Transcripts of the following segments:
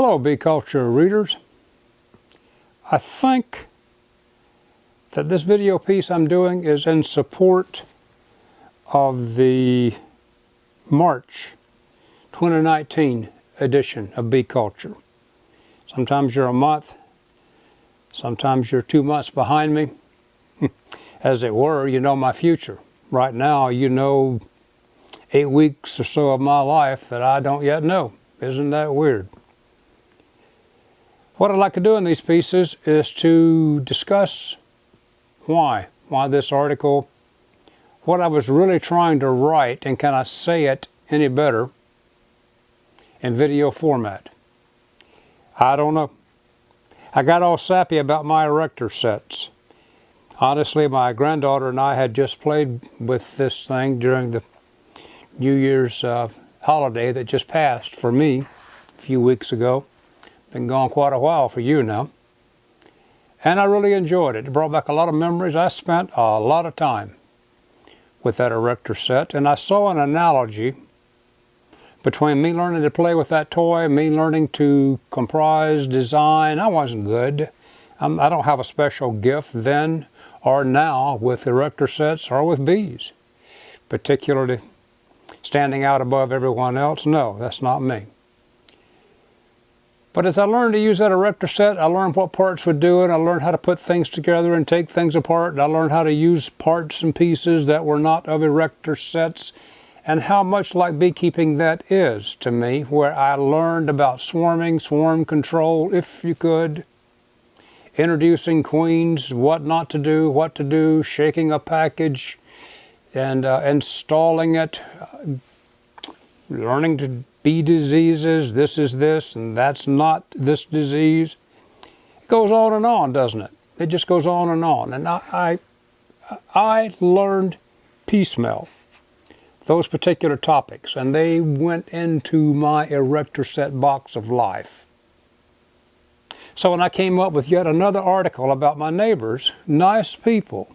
Hello, Bee Culture readers. I think that this video piece I'm doing is in support of the March 2019 edition of Bee Culture. Sometimes you're a month, sometimes you're 2 months behind me. As it were, you know my future. Right now, you know 8 weeks or so of my life that I don't yet know. Isn't that weird? What I'd like to do in these pieces is to discuss why this article, what I was really trying to write, and can I say it any better in video format. I don't know. I got all sappy about my erector sets. Honestly, my granddaughter and I had just played with this thing during the New Year's holiday that just passed for me a few weeks ago. Been gone quite a while for you now. And I really enjoyed it. It brought back a lot of memories. I spent a lot of time with that erector set, and I saw an analogy between me learning to play with that toy, me learning to comprise, design. I wasn't good. I don't have a special gift then or now with erector sets or with bees, particularly standing out above everyone else. No, that's not me. But as I learned to use that erector set, I learned what parts would do it. I learned how to put things together and take things apart. And I learned how to use parts and pieces that were not of erector sets, and how much like beekeeping that is to me, where I learned about swarming, swarm control, if you could, introducing queens, what not to do, shaking a package and installing it, learning to bee diseases, this is this and that's not this disease. It goes on and on, doesn't it? It just goes on. And I learned piecemeal those particular topics, and they went into my erector set box of life. So when I came up with yet another article about my neighbors, nice people,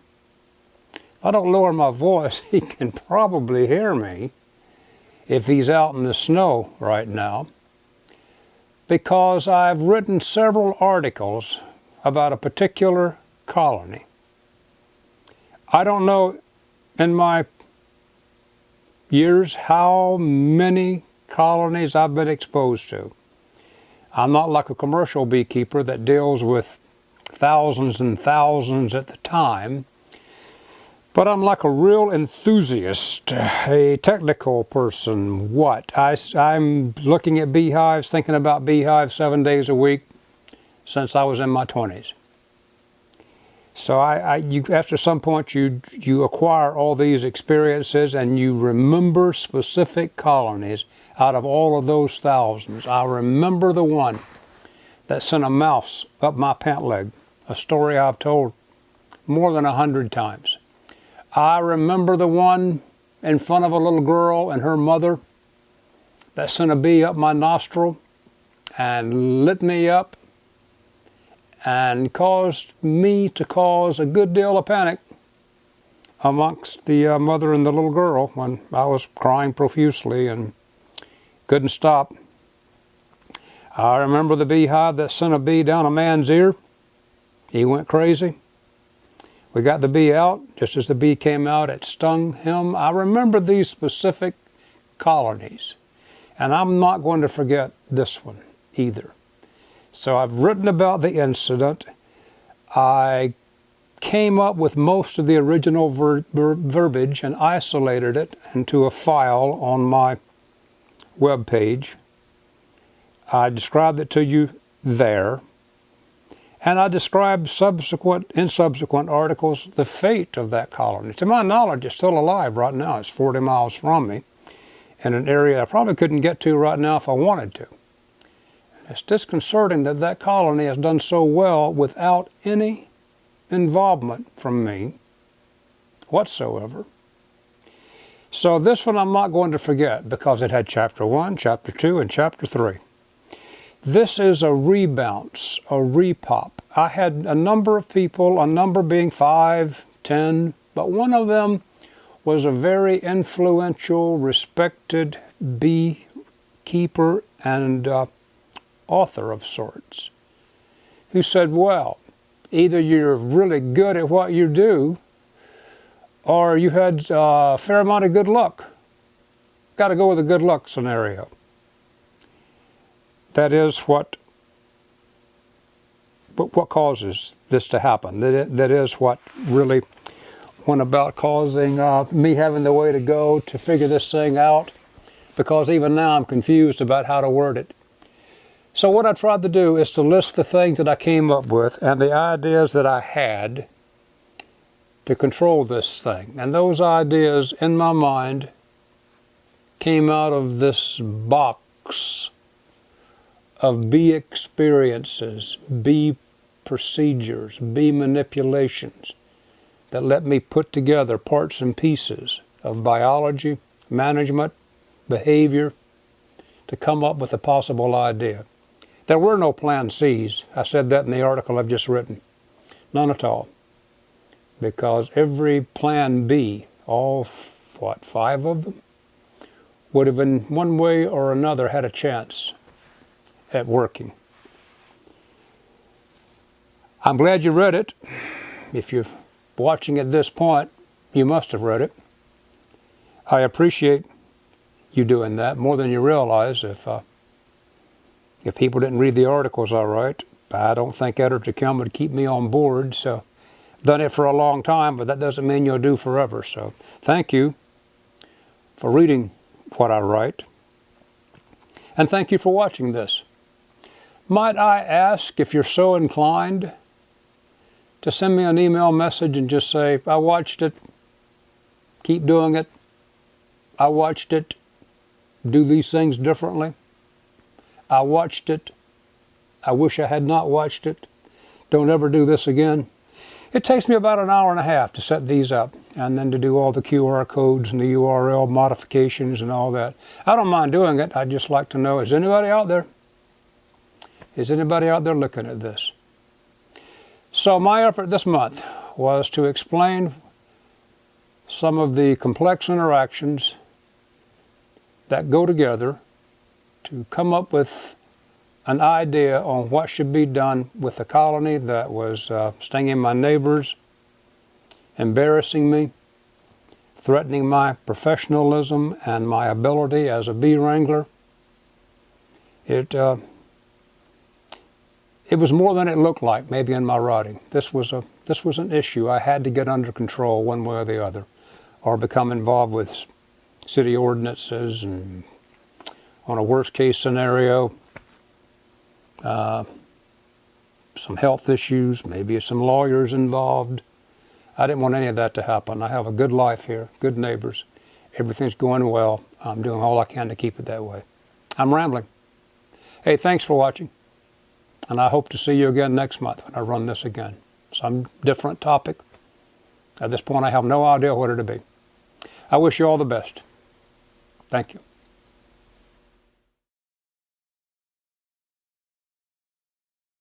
if I don't lower my voice, he can probably hear me if he's out in the snow right now, because I've written several articles about a particular colony. I don't know in my years how many colonies I've been exposed to. I'm not like a commercial beekeeper that deals with thousands and thousands at the time, but I'm like a real enthusiast, a technical person. I'm looking at beehives, thinking about beehives 7 days a week since I was in my 20s. So after some point, you acquire all these experiences and you remember specific colonies out of all of those thousands. I remember the one that sent a mouse up my pant leg, a story I've told more than 100 times. I remember the one in front of a little girl and her mother that sent a bee up my nostril and lit me up and caused me to cause a good deal of panic amongst the mother and the little girl when I was crying profusely and couldn't stop. I remember the beehive that sent a bee down a man's ear. He went crazy. We got the bee out. Just as the bee came out, it stung him. I remember these specific colonies, and I'm not going to forget this one either. So I've written about the incident. I came up with most of the original verbiage and isolated it into a file on my web page. I described it to you there. And I described in subsequent articles the fate of that colony. To my knowledge, it's still alive right now. It's 40 miles from me in an area I probably couldn't get to right now if I wanted to. And it's disconcerting that that colony has done so well without any involvement from me whatsoever. So this one I'm not going to forget because it had Chapter 1, Chapter 2, and Chapter 3. This is a rebounce, a repop. I had a number of people, a number being 5, 10, but one of them was a very influential, respected beekeeper and author of sorts, who said, well, either you're really good at what you do, or you had a fair amount of good luck. Got to go with the good luck scenario. That is what causes this to happen. That is what really went about causing me having the way to go to figure this thing out, because even now I'm confused about how to word it. So what I tried to do is to list the things that I came up with and the ideas that I had to control this thing. And those ideas in my mind came out of this box of B experiences, B procedures, B manipulations that let me put together parts and pieces of biology, management, behavior to come up with a possible idea. There were no plan C's. I said that in the article I've just written. None at all. Because every plan B, all, 5 of them, would have in one way or another had a chance at working. I'm glad you read it. If you're watching at this point, you must have read it. I appreciate you doing that more than you realize. If people didn't read the articles all right, I don't think Editor Kim would keep me on board. So I've done it for a long time, but that doesn't mean you'll do forever. So thank you for reading what I write. And thank you for watching this. Might I ask, if you're so inclined, to send me an email message and just say, I watched it, keep doing it, I watched it, do these things differently. I watched it. I wish I had not watched it. Don't ever do this again. It takes me about an hour and a half to set these up and then to do all the QR codes and the URL modifications and all that. I don't mind doing it. I'd just like to know, is anybody out there? Is anybody out there looking at this? So my effort this month was to explain some of the complex interactions that go together to come up with an idea on what should be done with a colony that was stinging my neighbors, embarrassing me, threatening my professionalism and my ability as a bee wrangler. It was more than it looked like, maybe in my writing. This was an issue I had to get under control one way or the other, or become involved with city ordinances, and on a worst case scenario, some health issues, maybe some lawyers involved. I didn't want any of that to happen. I have a good life here, good neighbors. Everything's going well. I'm doing all I can to keep it that way. I'm rambling. Hey, thanks for watching. And I hope to see you again next month when I run this again. Some different topic. At this point, I have no idea what it'll be. I wish you all the best. Thank you.